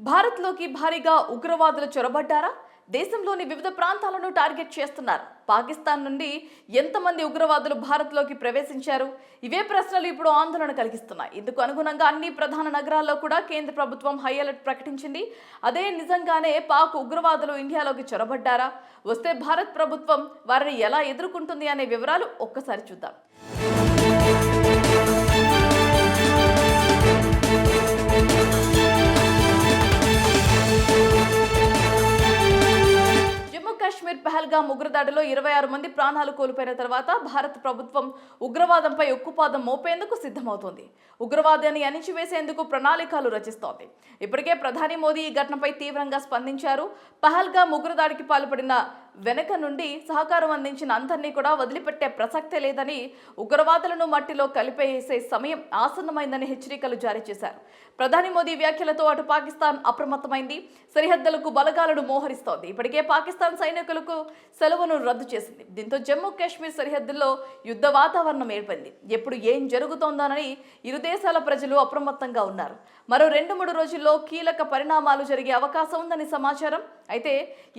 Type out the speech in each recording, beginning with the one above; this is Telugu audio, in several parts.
భారత్లోకి భారీగా ఉగ్రవాదులు చొరబడ్డారా? దేశంలోని వివిధ ప్రాంతాలను టార్గెట్ చేస్తున్నారు. పాకిస్తాన్ నుండి ఎంతమంది ఉగ్రవాదులు భారత్లోకి ప్రవేశించారు? ఇవే ప్రశ్నలు ఇప్పుడు ఆందోళన కలిగిస్తున్నాయి. ఇందుకు అనుగుణంగా అన్ని ప్రధాన నగరాల్లో కూడా కేంద్ర ప్రభుత్వం హై అలర్ట్ ప్రకటించింది. అదే నిజంగానే పాక్ ఉగ్రవాదులు ఇండియాలోకి చొరబడ్డారా? వస్తే భారత్ ప్రభుత్వం వారిని ఎలా ఎదుర్కొంటుంది అనే వివరాలు ఒక్కసారి చూద్దాం. కాశ్మీర్ పహల్గామ్ ఉగ్రదాడిలో 26 మంది ప్రాణాలు కోల్పోయిన తర్వాత భారత ప్రభుత్వం ఉగ్రవాదంపై ఉక్కుపాదం మోపేందుకు సిద్ధమవుతోంది. ఉగ్రవాదాన్ని అణిచివేసేందుకు ప్రణాళికలు రచిస్తోంది. ఇప్పటికే ప్రధాని మోదీ ఈ ఘటనపై తీవ్రంగా స్పందించారు. పహల్గామ్ ఉగ్రదాడికి పాల్పడిన వెనక నుండి సహకారం అందించిన అందరినీ కూడా వదిలిపెట్టే ప్రసక్తే లేదని, ఉగ్రవాదులను మట్టిలో కలిపేసే సమయం ఆసన్నమైందని హెచ్చరికలు జారీ చేశారు. ప్రధాని మోదీ వ్యాఖ్యలతో అటు పాకిస్తాన్ అప్రమత్తమైంది. సరిహద్దులకు బలగాలను మోహరిస్తోంది. ఇప్పటికే పాకిస్తాన్ సైనికులకు సెలవును రద్దు చేసింది. దీంతో జమ్మూ కాశ్మీర్ సరిహద్దుల్లో యుద్ధ వాతావరణం ఏర్పడింది. ఎప్పుడు ఏం జరుగుతోందోనని ఇరు దేశాల ప్రజలు అప్రమత్తంగా ఉన్నారు. మరో 2-3 రోజుల్లో కీలక పరిణామాలు జరిగే అవకాశం ఉందని సమాచారం. అయితే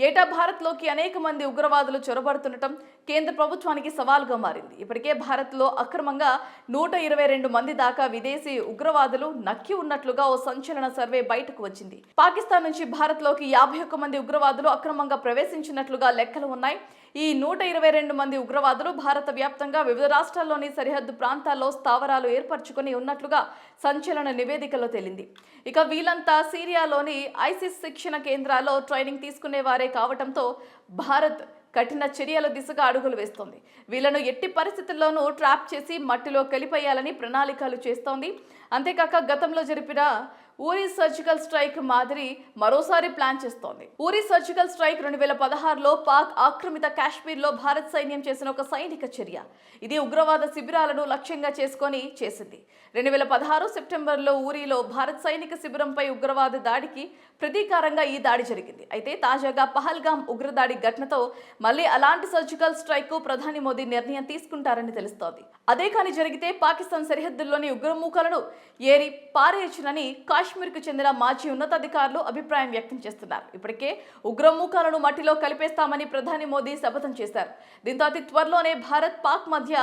ఏటా భారత్లోకి అనేక మంది ఉగ్రవాదులు చొరబడుతుండటం కేంద్ర ప్రభుత్వానికి సవాల్గా మారింది. ఇప్పటికే భారత్లో అక్రమంగా 122 మంది దాకా విదేశీ ఉగ్రవాదులు నక్కి ఉన్నట్లుగా ఓ సంచలన సర్వే బయటకు వచ్చింది. పాకిస్తాన్ నుంచి భారత్లోకి 51 మంది ఉగ్రవాదులు అక్రమంగా ప్రవేశించినట్లుగా లెక్కలు ఉన్నాయి. ఈ 122 మంది ఉగ్రవాదులు భారత వ్యాప్తంగా వివిధ రాష్ట్రాల్లోని సరిహద్దు ప్రాంతాల్లో స్థావరాలు ఏర్పరచుకుని ఉన్నట్లుగా సంచలన నివేదికలో తేలింది. ఇక వీళ్ళంతా సిరియాలోని ఐసిస్ శిక్షణ కేంద్రాల్లో ట్రైనింగ్ తీసుకునే వారే కావటంతో భారత్ కఠిన చర్యల దిశగా అడుగులు వేస్తోంది. వీళ్లను ఎట్టి పరిస్థితుల్లోనూ ట్రాప్ చేసి మట్టిలో కలిపేయాలని ప్రణాళికలు చేస్తోంది. అంతేకాక గతంలో జరిపిన ఊరి సర్జికల్ స్ట్రైక్ మాదిరి మరోసారి ప్లాన్ చేస్తోంది. ఊరి సర్జికల్ స్ట్రైక్ 2016లో పాక్ ఆక్రమిత కాశ్మీర్లో భారత్ సైన్యం చేసిన ఒక సైనిక చర్య. ఇది ఉగ్రవాద శిబిరాలను లక్ష్యంగా చేసుకొని చేసింది. 2016 సెప్టెంబర్లో ఊరిలో భారత్ సైనిక శిబిరంపై ఉగ్రవాద దాడికి ప్రతీకారంగా ఈ దాడి జరిగింది. అయితే తాజాగా పహల్గామ్ ఉగ్రదాడి ఘటనతో మళ్ళీ అలాంటి సర్జికల్ స్ట్రైక్ కు ప్రధాని మోదీ నిర్ణయం తీసుకుంటారని తెలుస్తోంది. అదే కానీ జరిగితే పాకిస్తాన్ సరిహద్దుల్లోని ఉగ్రమూకలను ఏరి పారేయచ్చునని కాశ్మీర్కు చెందిన మాజీ ఉన్నతాధికారులు అభిప్రాయం వ్యక్తం చేస్తున్నారు. ఇప్పటికే ఉగ్రమూకాలను మట్టిలో కలిపేస్తామని ప్రధాని మోదీ శపథం చేశారు. దీంతో అతి త్వరలోనే భారత్ పాక్ మధ్య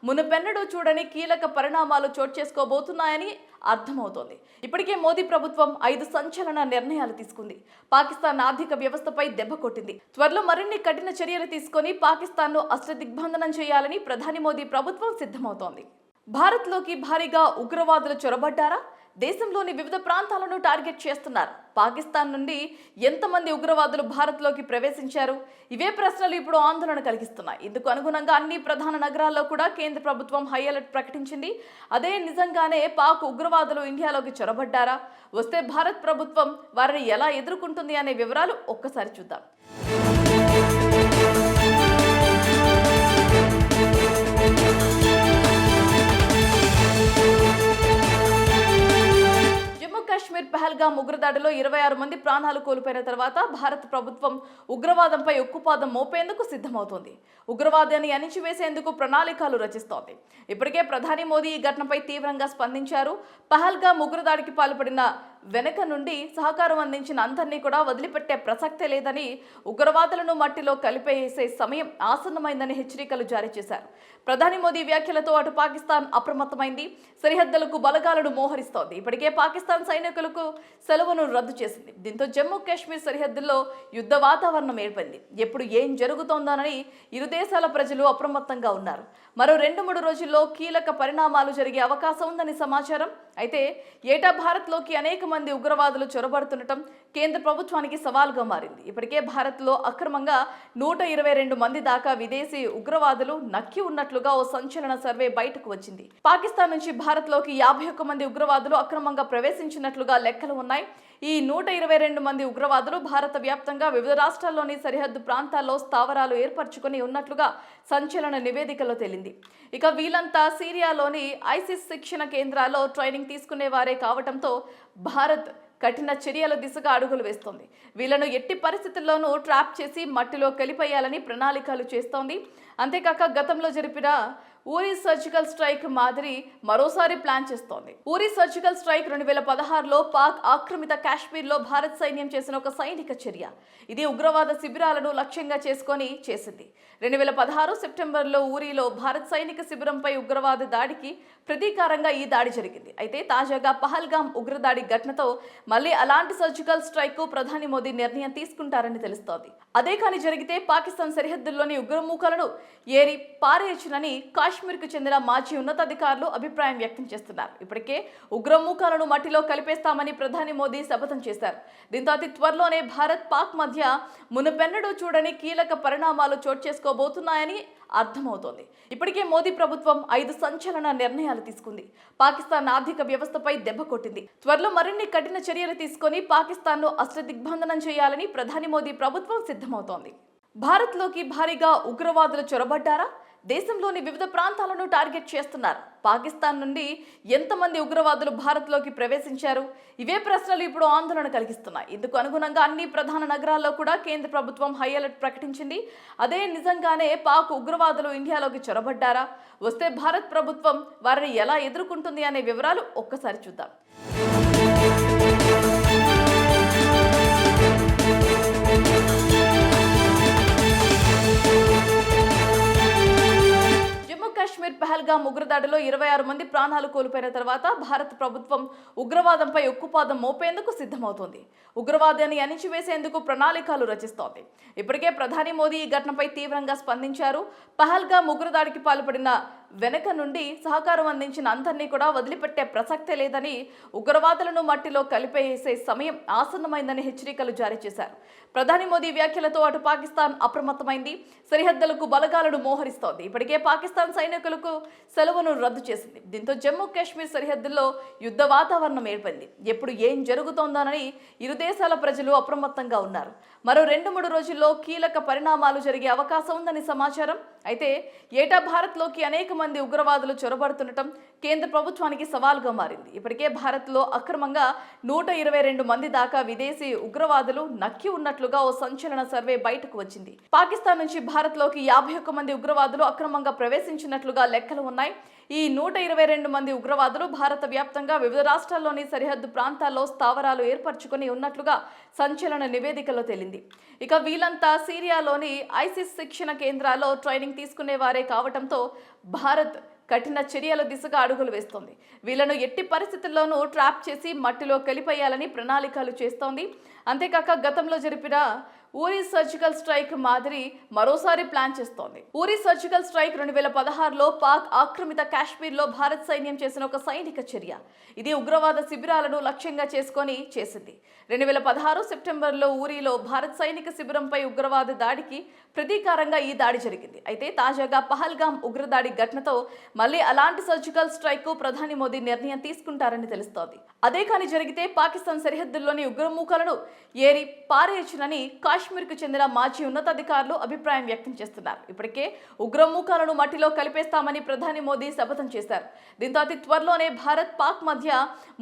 మునుపెన్నడూ చూడని కీలక పరిణామాలు చోటు చేసుకోబోతున్నాయని అర్థమవుతోంది. ఇప్పటికే మోదీ ప్రభుత్వం 5 సంచలన నిర్ణయాలు తీసుకుంది. పాకిస్తాన్ ఆర్థిక వ్యవస్థపై దెబ్బ కొట్టింది. త్వరలో మరిన్ని కఠిన చర్యలు తీసుకొని పాకిస్తాన్ను అష్టదిగ్బంధనం చేయాలని ప్రధాని మోదీ ప్రభుత్వం సిద్ధమవుతోంది. భారత్లోకి భారీగా ఉగ్రవాదులు చొరబడ్డారా? దేశంలోని వివిధ ప్రాంతాలను టార్గెట్ చేస్తున్నారు. పాకిస్తాన్ నుండి ఎంతమంది ఉగ్రవాదులు భారత్లోకి ప్రవేశించారు? ఇవే ప్రశ్నలు ఇప్పుడు ఆందోళన కలిగిస్తున్నాయి. ఇందుకు అనుగుణంగా అన్ని ప్రధాన నగరాల్లో కూడా కేంద్ర ప్రభుత్వం హై అలర్ట్ ప్రకటించింది. అదే నిజంగానే పాక్ ఉగ్రవాదులు ఇండియాలోకి చొరబడ్డారా? వస్తే భారత్ ప్రభుత్వం వారిని ఎలా ఎదుర్కొంటుంది అనే వివరాలు ఒక్కసారి చూద్దాం. కాశ్మీర్ పహల్గామ్ ఉగ్రదాడిలో 26 మంది ప్రాణాలు కోల్పోయిన తర్వాత భారత ప్రభుత్వం ఉగ్రవాదంపై ఉక్కుపాదం మోపేందుకు సిద్ధమవుతోంది. ఉగ్రవాదాన్ని అణిచివేసేందుకు ప్రణాళికలు రచిస్తోంది. ఇప్పటికే ప్రధాని మోదీ ఈ ఘటనపై తీవ్రంగా స్పందించారు. పహల్గామ్ ఉగ్రదాడికి పాల్పడిన వెనక నుండి సహకారం అందించిన అందరినీ కూడా వదిలిపెట్టే ప్రసక్తే లేదని, ఉగ్రవాదులను మట్టిలో కలిపేసే సమయం ఆసన్నమైందని హెచ్చరికలు జారీ చేశారు. ప్రధాని మోదీ వ్యాఖ్యలతో అటు పాకిస్తాన్ అప్రమత్తమైంది. సరిహద్దులకు బలగాలను మోహరిస్తోంది. ఇప్పటికే పాకిస్తాన్ సైనికులకు సెలవును రద్దు చేసింది. దీంతో జమ్మూ కాశ్మీర్ సరిహద్దుల్లో యుద్ధ వాతావరణం ఏర్పడింది. ఎప్పుడు ఏం జరుగుతోందోనని ఇరు దేశాల ప్రజలు అప్రమత్తంగా ఉన్నారు. మరో 2-3 రోజుల్లో కీలక పరిణామాలు జరిగే అవకాశం ఉందని సమాచారం. అయితే ఏటా భారత్లోకి అనేక మంది ఉగ్రవాదులు చొరబడుతుండటం కేంద్ర ప్రభుత్వానికి సవాల్గా మారింది. ఇప్పటికే భారత్లో అక్రమంగా 122 మంది దాకా విదేశీ ఉగ్రవాదులు నక్కి ఉన్నట్లుగా ఓ సంచలన సర్వే బయటకు వచ్చింది. పాకిస్తాన్ నుంచి భారత్లోకి 51 మంది ఉగ్రవాదులు అక్రమంగా ప్రవేశించినట్లుగా లెక్కలు ఉన్నాయి. ఈ 122 మంది ఉగ్రవాదులు భారత వ్యాప్తంగా వివిధ రాష్ట్రాల్లోని సరిహద్దు ప్రాంతాల్లో స్థావరాలు ఏర్పరచుకుని ఉన్నట్లుగా సంచలన నివేదికలో తేలింది. ఇక వీళ్ళంతా సిరియాలోని ఐసిస్ శిక్షణ కేంద్రాల్లో ట్రైనింగ్ తీసుకునే వారే కావటంతో భారత్ కఠిన చర్యల దిశగా అడుగులు వేస్తోంది. వీళ్లను ఎట్టి పరిస్థితుల్లోనూ ట్రాప్ చేసి మట్టిలో కలిపేయాలని ప్రణాళికలు చేస్తోంది. అంతేకాక గతంలో జరిపిన ఊరి సర్జికల్ స్ట్రైక్ మాదిరి మరోసారి ప్లాన్ చేస్తోంది. ఊరి సర్జికల్ స్ట్రైక్ 2016లో పాక్ ఆక్రమిత కాశ్మీర్లో భారత్ సైన్యం చేసిన ఒక సైనిక చర్య. ఇది ఉగ్రవాద శిబిరాలను లక్ష్యంగా చేసుకొని చేసింది. 2016 సెప్టెంబర్లో ఊరిలో భారత్ సైనిక శిబిరంపై ఉగ్రవాద దాడికి ప్రతీకారంగా ఈ దాడి జరిగింది. అయితే తాజాగా పహల్గామ్ ఉగ్రదాడి ఘటనతో మళ్ళీ అలాంటి సర్జికల్ స్ట్రైక్ ప్రధాని మోదీ నిర్ణయం తీసుకుంటారని తెలుస్తోంది. అదే కానీ జరిగితే పాకిస్తాన్ సరిహద్దుల్లోని ఉగ్రమూకలను ఏరి పారేయచ్చునని కాశ్మీర్కు చెందిన మాజీ ఉన్నతాధికారులు అభిప్రాయం వ్యక్తం చేస్తున్నారు. ఇప్పటికే ఉగ్రమూకాలను మట్టిలో కలిపేస్తామని ప్రధాని మోదీ శపథం చేశారు. దీంతో అతి త్వరలోనే భారత్ పాక్ మధ్య మునుపెన్నడూ చూడని కీలక పరిణామాలు చోటు చేసుకోబోతున్నాయని అర్థమవుతోంది. ఇప్పటికే మోదీ ప్రభుత్వం 5 సంచలన నిర్ణయాలు తీసుకుంది. పాకిస్తాన్ ఆర్థిక వ్యవస్థపై దెబ్బ కొట్టింది. త్వరలో మరిన్ని కఠిన చర్యలు తీసుకొని పాకిస్తాన్ను అష్టదిగ్బంధనం చేయాలని ప్రధాని మోదీ ప్రభుత్వం సిద్ధమవుతోంది. భారత్లోకి భారీగా ఉగ్రవాదులు చొరబడ్డారా? దేశంలోని వివిధ ప్రాంతాలను టార్గెట్ చేస్తున్నారు. పాకిస్తాన్ నుండి ఎంతమంది ఉగ్రవాదులు భారత్లోకి ప్రవేశించారు? ఇవే ప్రశ్నలు ఇప్పుడు ఆందోళన కలిగిస్తున్నాయి. ఇందుకు అనుగుణంగా అన్ని ప్రధాన నగరాల్లో కూడా కేంద్ర ప్రభుత్వం హై అలర్ట్ ప్రకటించింది. అదే నిజంగానే పాక్ ఉగ్రవాదులు ఇండియాలోకి చొరబడ్డారా? వస్తే భారత్ ప్రభుత్వం వారిని ఎలా ఎదుర్కొంటుంది అనే వివరాలు ఒక్కసారి చూద్దాం. కాశ్మీర్ పహల్గామ్ ఉగ్రదాడిలో 26 మంది ప్రాణాలు కోల్పోయిన తర్వాత భారత ప్రభుత్వం ఉగ్రవాదంపై ఉక్కుపాదం మోపేందుకు సిద్ధమవుతోంది. ఉగ్రవాదాన్ని అణిచివేసేందుకు ప్రణాళికలు రచిస్తోంది. ఇప్పటికే ప్రధాని మోదీ ఈ ఘటనపై తీవ్రంగా స్పందించారు. పహల్గామ్ ఉగ్రదాడికి పాల్పడిన వెనక నుండి సహకారం అందించిన అందరినీ కూడా వదిలిపెట్టే ప్రసక్తే లేదని, ఉగ్రవాదులను మట్టిలో కలిపేసే సమయం ఆసన్నమైందని హెచ్చరికలు జారీ చేశారు. ప్రధాని మోదీ వ్యాఖ్యలతో అటు పాకిస్తాన్ అప్రమత్తమైంది. సరిహద్దులకు బలగాలను మోహరిస్తోంది. ఇప్పటికే పాకిస్తాన్ సైనికులకు సెలవును రద్దు చేసింది. దీంతో జమ్మూ కాశ్మీర్ సరిహద్దుల్లో యుద్ధ వాతావరణం ఏర్పడింది. ఎప్పుడు ఏం జరుగుతోందోనని ఇరు దేశాల ప్రజలు అప్రమత్తంగా ఉన్నారు. మరో 2-3 రోజుల్లో కీలక పరిణామాలు జరిగే అవకాశం ఉందని సమాచారం. అయితే ఏటా భారత్లోకి అనేక మంది ఉగ్రవాదులు చొరబడుతుండటం కేంద్ర ప్రభుత్వానికి సవాల్గా మారింది. ఇప్పటికే భారత్లో అక్రమంగా 122 మంది దాకా విదేశీ ఉగ్రవాదులు నక్కి ఉన్నట్లుగా ఓ సంచలన సర్వే బయటకు వచ్చింది. పాకిస్తాన్ నుంచి భారత్లోకి 51 మంది ఉగ్రవాదులు అక్రమంగా ప్రవేశించినట్లుగా లెక్కలు ఉన్నాయి. ఈ 122 మంది ఉగ్రవాదులు భారత వ్యాప్తంగా వివిధ రాష్ట్రాల్లోని సరిహద్దు ప్రాంతాల్లో స్థావరాలు ఏర్పరచుకుని ఉన్నట్లుగా సంచలన నివేదికలో తేలింది. ఇక వీళ్ళంతా సిరియాలోని ఐసిస్ శిక్షణ కేంద్రాల్లో ట్రైనింగ్ తీసుకునేవారే కావటంతో భారత్ కఠిన చర్యల దిశగా అడుగులు వేస్తోంది. వీళ్లను ఎట్టి పరిస్థితుల్లోనూ ట్రాప్ చేసి మట్టిలో కలిపేయాలని ప్రణాళికలు చేస్తోంది. అంతేకాక గతంలో జరిపిన ఊరి సర్జికల్ స్ట్రైక్ మాదిరి మరోసారి ప్లాన్ చేస్తోంది. ఊరి సర్జికల్ స్ట్రైక్ 2016లో పాక్ ఆక్రమిత కాశ్మీర్లో భారత్ సైన్యం చేసిన ఒక సైనిక చర్య. ఇది ఉగ్రవాద శిబిరాలను లక్ష్యంగా చేసుకొని చేసింది. 2016 సెప్టెంబర్లో ఊరిలో భారత్ సైనిక శిబిరంపై ఉగ్రవాద దాడికి ప్రతీకారంగా ఈ దాడి జరిగింది. అయితే తాజాగా పహల్గామ్ ఉగ్రదాడి ఘటనతో మళ్ళీ అలాంటి సర్జికల్ స్ట్రైక్ ప్రధాని మోదీ నిర్ణయం తీసుకుంటారని తెలుస్తోంది. అదే కానీ జరిగితే పాకిస్తాన్ సరిహద్దుల్లోని ఉగ్రమూకలను ఏరి పారేయచ్చునని కాశ్మీర్కు చెందిన మాజీ ఉన్నతాధికారులు అభిప్రాయం వ్యక్తం చేస్తున్నారు. ఇప్పటికే ఉగ్రమూకాలను మట్టిలో కలిపేస్తామని ప్రధాని మోదీ శపథం చేశారు. దీంతో అతి త్వరలోనే భారత్ పాక్ మధ్య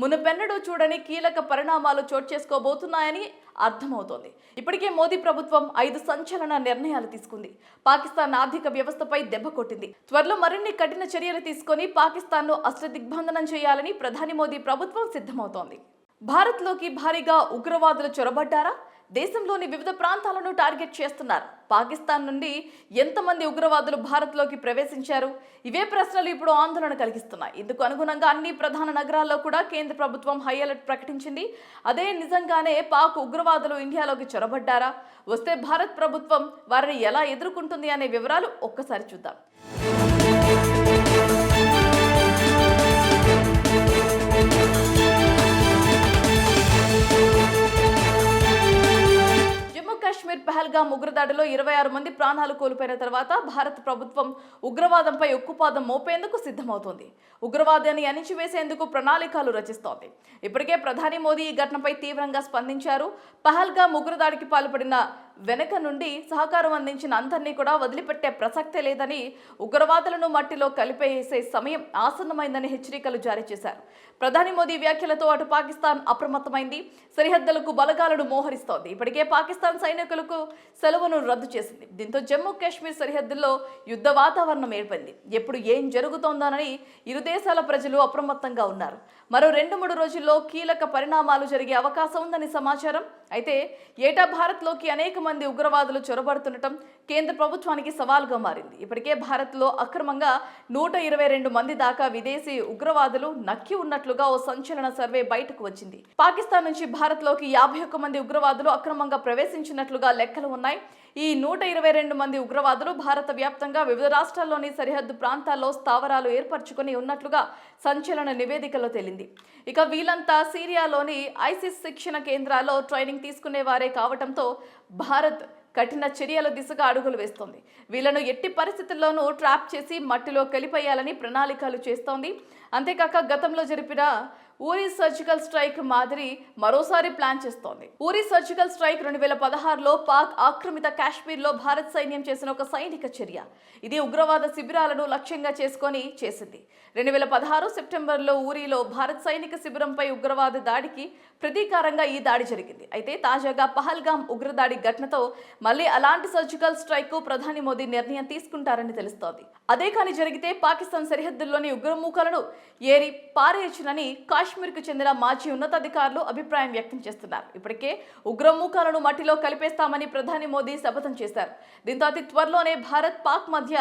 మునుపెన్నడూ చూడని కీలక పరిణామాలు చోటు చేసుకోబోతున్నాయని అర్థమవుతోంది. ఇప్పటికే మోదీ ప్రభుత్వం 5 సంచలన నిర్ణయాలు తీసుకుంది. పాకిస్తాన్ ఆర్థిక వ్యవస్థపై దెబ్బ కొట్టింది. త్వరలో మరిన్ని కఠిన చర్యలు తీసుకొని పాకిస్తాన్ను అష్టదిగ్బంధనం చేయాలని ప్రధాని మోదీ ప్రభుత్వం సిద్ధమవుతోంది. భారత్లోకి భారీగా ఉగ్రవాదులు చొరబడ్డారా? దేశంలోని వివిధ ప్రాంతాలను టార్గెట్ చేస్తున్నారు. పాకిస్తాన్ నుండి ఎంతమంది ఉగ్రవాదులు భారత్లోకి ప్రవేశించారు? ఇవే ప్రశ్నలు ఇప్పుడు ఆందోళన కలిగిస్తున్నాయి. ఇందుకు అనుగుణంగా అన్ని ప్రధాన నగరాల్లో కూడా కేంద్ర ప్రభుత్వం హై అలర్ట్ ప్రకటించింది. అదే నిజంగానే పాక్ ఉగ్రవాదులు ఇండియాలోకి చొరబడ్డారా? వస్తే భారత్ ప్రభుత్వం వారిని ఎలా ఎదుర్కొంటుంది అనే వివరాలు ఒక్కసారి చూద్దాం. కాశ్మీర్ పహల్గామ్ ఉగ్రదాడిలో 26 మంది ప్రాణాలు కోల్పోయిన తర్వాత భారత ప్రభుత్వం ఉగ్రవాదంపై ఉక్కుపాదం మోపేందుకు సిద్ధమవుతోంది. ఉగ్రవాదాన్ని అణిచివేసేందుకు ప్రణాళికలు రచిస్తోంది. ఇప్పటికే ప్రధాని మోదీ ఈ ఘటనపై తీవ్రంగా స్పందించారు. పహల్గామ్ ఉగ్రదాడికి పాల్పడిన వెనక నుండి సహకారం అందించిన అందరినీ కూడా వదిలిపెట్టే ప్రసక్తే లేదని, ఉగ్రవాదులను మట్టిలో కలిపేసే సమయం ఆసన్నమైందని హెచ్చరికలు జారీ చేశారు. ప్రధాని మోదీ వ్యాఖ్యలతో అటు పాకిస్తాన్ అప్రమత్తమైంది. సరిహద్దులకు బలగాలను మోహరిస్తోంది. ఇప్పటికే పాకిస్తాన్ సైనికులకు సెలవును రద్దు చేసింది. దీంతో జమ్మూ కాశ్మీర్ సరిహద్దుల్లో యుద్ధ వాతావరణం ఏర్పడింది. ఎప్పుడు ఏం జరుగుతోందోనని ఇరు దేశాల ప్రజలు అప్రమత్తంగా ఉన్నారు. మరో 2-3 రోజుల్లో కీలక పరిణామాలు జరిగే అవకాశం ఉందని సమాచారం. అయితే ఏటా భారత్లోకి అనేక మంది ఉగ్రవాదులు చొరబడుతుండటం కేంద్ర ప్రభుత్వానికి సవాల్గా మారింది. ఇప్పటికే భారత్లో అక్రమంగా 122 మంది దాకా విదేశీ ఉగ్రవాదులు నక్కి ఉన్నట్లుగా ఓ సంచలన సర్వే బయటకు వచ్చింది. పాకిస్తాన్ నుంచి భారత్లోకి 51 మంది ఉగ్రవాదులు అక్రమంగా ప్రవేశించినట్లుగా లెక్కలు ఉన్నాయి. ఈ 122 మంది ఉగ్రవాదులు భారత వ్యాప్తంగా వివిధ రాష్ట్రాల్లోని సరిహద్దు ప్రాంతాల్లో స్థావరాలు ఏర్పరచుకొని ఉన్నట్లుగా సంచలన నివేదికలో తేలింది. ఇక వీళ్ళంతా సిరియాలోని ఐసిస్ శిక్షణ కేంద్రాల్లో ట్రైనింగ్ తీసుకునేవారే కావడంతో భారత్ కఠిన చర్యల దిశగా అడుగులు వేస్తోంది. వీళ్లను ఎట్టి పరిస్థితుల్లోనూ ట్రాప్ చేసి మట్టిలో కలిపేయాలని ప్రణాళికలు చేస్తోంది. అంతేకాక గతంలో జరిపిన ఊరి సర్జికల్ స్ట్రైక్ మాదిరి మరోసారి ప్లాన్ చేస్తోంది. ఊరి సర్జికల్ స్ట్రైక్ 2016లో పాక్ ఆక్రమిత కాశ్మీర్లో భారత్ సైన్యం చేసిన ఒక సైనిక చర్య. ఇది ఉగ్రవాద శిబిరాలను లక్ష్యంగా చేసుకొని చేసింది. 2016 సెప్టెంబర్లో ఊరిలో భారత్ సైనిక శిబిరంపై ఉగ్రవాద దాడికి ప్రతీకారంగా ఈ దాడి జరిగింది. అయితే తాజాగా పహల్గామ్ ఉగ్రదాడి ఘటనతో మళ్ళీ అలాంటి సర్జికల్ స్ట్రైక్ కు ప్రధాని మోదీ నిర్ణయం తీసుకుంటారని తెలుస్తోంది. అదే కానీ జరిగితే పాకిస్తాన్ సరిహద్దుల్లోని ఉగ్రమూకలను ఏరి పారేయచ్చునని కాశ్మీర్కు చెందిన మాజీ ఉన్నతాధికారులు అభిప్రాయం వ్యక్తం చేస్తున్నారు. ఇప్పటికే ఉగ్రమూకాలను మట్టిలో కలిపేస్తామని ప్రధాని మోదీ శపథం చేశారు. దీంతో అతి త్వరలోనే భారత్ పాక్ మధ్య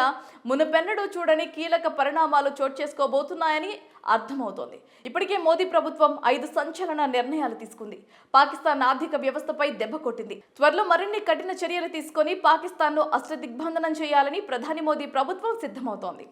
మునుపెన్నడూ చూడని కీలక పరిణామాలు చోటు చేసుకోబోతున్నాయని అర్థమవుతోంది. ఇప్పటికే మోదీ ప్రభుత్వం 5 సంచలన నిర్ణయాలు తీసుకుంది. పాకిస్తాన్ ఆర్థిక వ్యవస్థపై దెబ్బ కొట్టింది. త్వరలో మరిన్ని కఠిన చర్యలు తీసుకొని పాకిస్తాన్ను అష్టదిగ్బంధనం చేయాలని ప్రధాని మోదీ ప్రభుత్వం సిద్ధమవుతోంది.